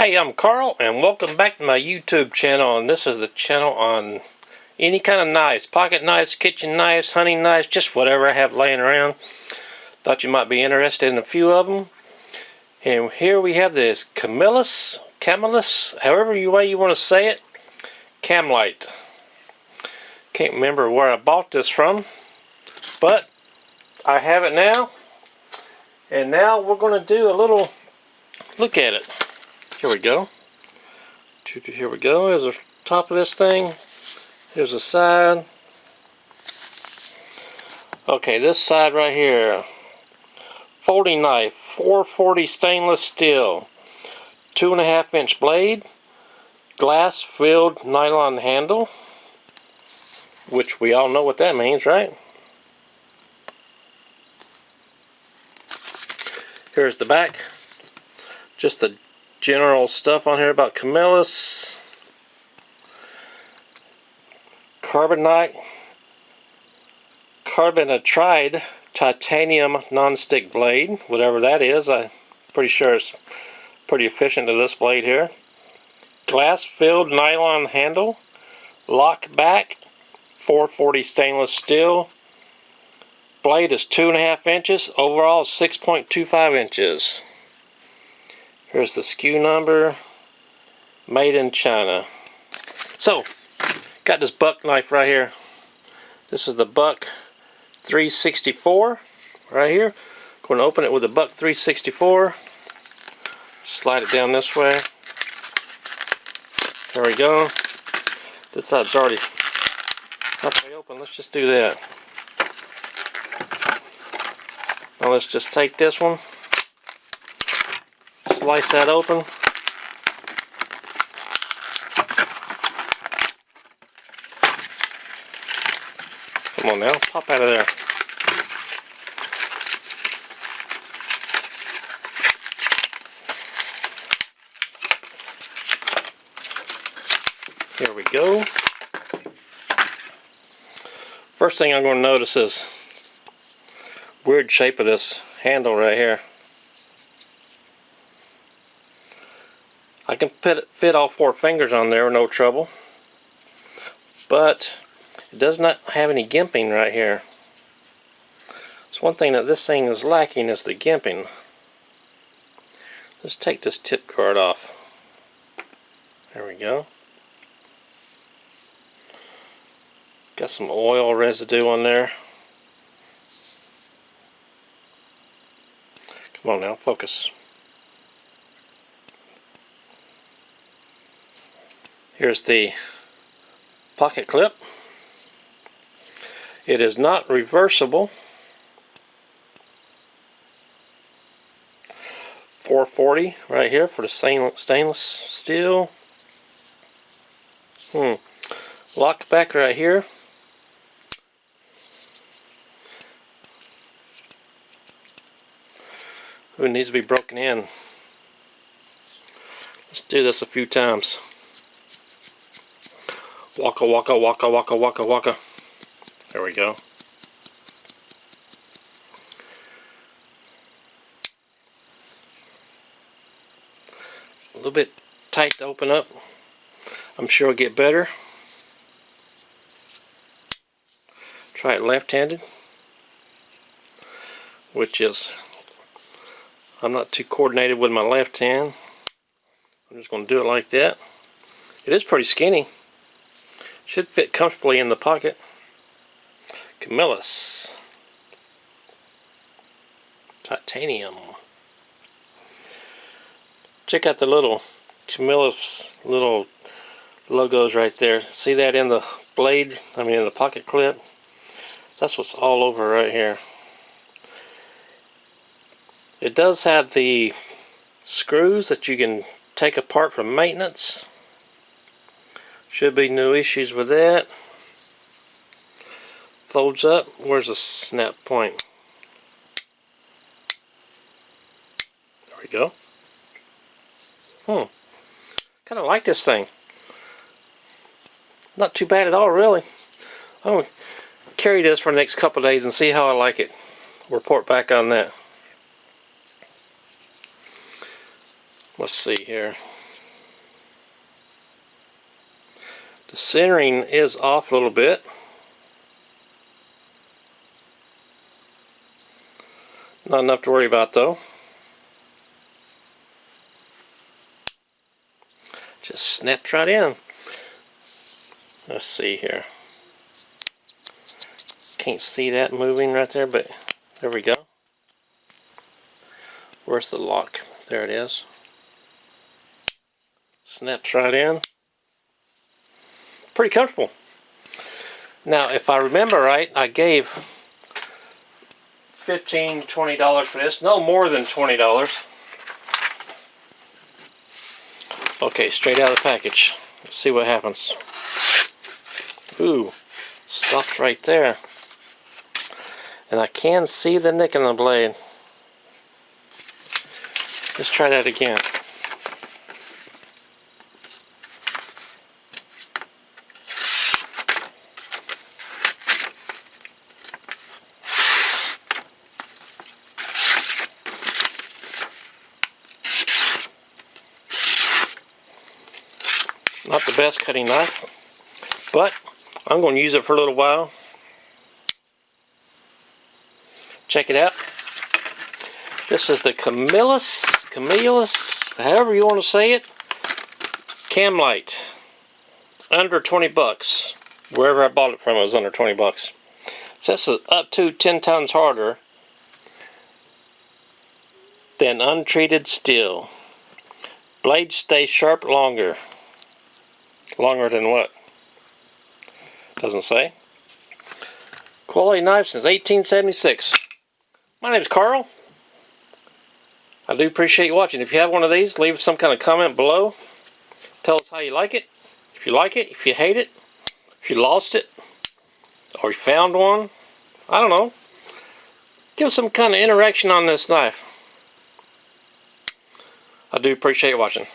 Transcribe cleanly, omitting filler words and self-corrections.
Hey, I'm Carl, and welcome back to my YouTube channel. And this is the channel on any kind of knives, pocket knives, kitchen knives, hunting knives, just whatever I have laying around. Thought you might be interested in a few of them. And here we have this Camillus, however way you want to say it, CamLite. Can't remember where I bought this from, but I have it now. And now we're going to do a little look at it. Here we go. Here we go. Here's the top of this thing. Here's the side. Okay, this side right here. Folding knife, 440 stainless steel, 2.5 inch blade, glass filled nylon handle, which we all know what that means, right? Here's the back. Just the general stuff on here about Camillus. Carbonitride Titanium non-stick blade, whatever that is. I'm pretty sure it's pretty efficient to this blade here. Glass filled nylon handle, Lockback, 440 stainless steel. Blade is 2.5 inches. Overall 6.25 inches. Here's the SKU number. Made in China. So, got this buck knife right here. This is the buck 364 right here. Going to open it with a buck 364. Slide it down this way. There we go. This side's already halfway open. Let's just do that. Now let's just take this one. Slice that open. Come on now, pop out of there. Here we go. First thing I'm going to notice is weird shape of this handle right here. I can fit all 4 fingers on there, no trouble. But it does not have any gimping right here. It's one thing that this thing is lacking is the gimping. Let's take this tip guard off. There we go. Got some oil residue on there. Come on now, focus. Here's the pocket clip. It is not reversible. 440 right here for the stainless steel. Lock back right here. It needs to be broken in. Let's do this a few times. Waka waka waka waka waka waka. There we go. A little bit tight to open up. I'm sure it'll get better. Try it left-handed, which is, I'm not too coordinated with my left hand. I'm just going to do it like that. It is pretty skinny. Should fit comfortably in the pocket. Camillus Titanium. Check out the little Camillus little logos right there. See that in the blade? I mean in the pocket clip? That's what's all over right here. It does have the screws that you can take apart for maintenance. Should be no issues with that. Folds up. Where's the snap point? There we go. Kind of like this thing. Not too bad at all, really. I'm going to carry this for the next couple of days and see how I like it. Report back on that. Let's see here. The centering is off a little bit. Not enough to worry about though. Just snaps right in. Let's see here. Can't see that moving right there, but there we go. Where's the lock? There it is. Snaps right in. Pretty comfortable. Now, if I remember right, I gave $15, $20 for this. No more than $20. Okay, straight out of the package. Let's see what happens. Ooh, stops right there. And I can see the nick in the blade. Let's try that again. Not the best cutting knife, but I'm going to use it for a little while. Check it out. This is the Camillus, however you want to say it, CamLite. Under 20 bucks. Wherever I bought it from, it was under 20 bucks. So this is up to 10 times harder than untreated steel. Blades stay sharp longer. Longer than what? Doesn't say. Quality knife since 1876. My name is Carl. I do appreciate you watching. If you have one of these, leave some kind of comment below. Tell us how you like it. If you like it, if you hate it, if you lost it, or you found one. I don't know. Give us some kind of interaction on this knife. I do appreciate you watching.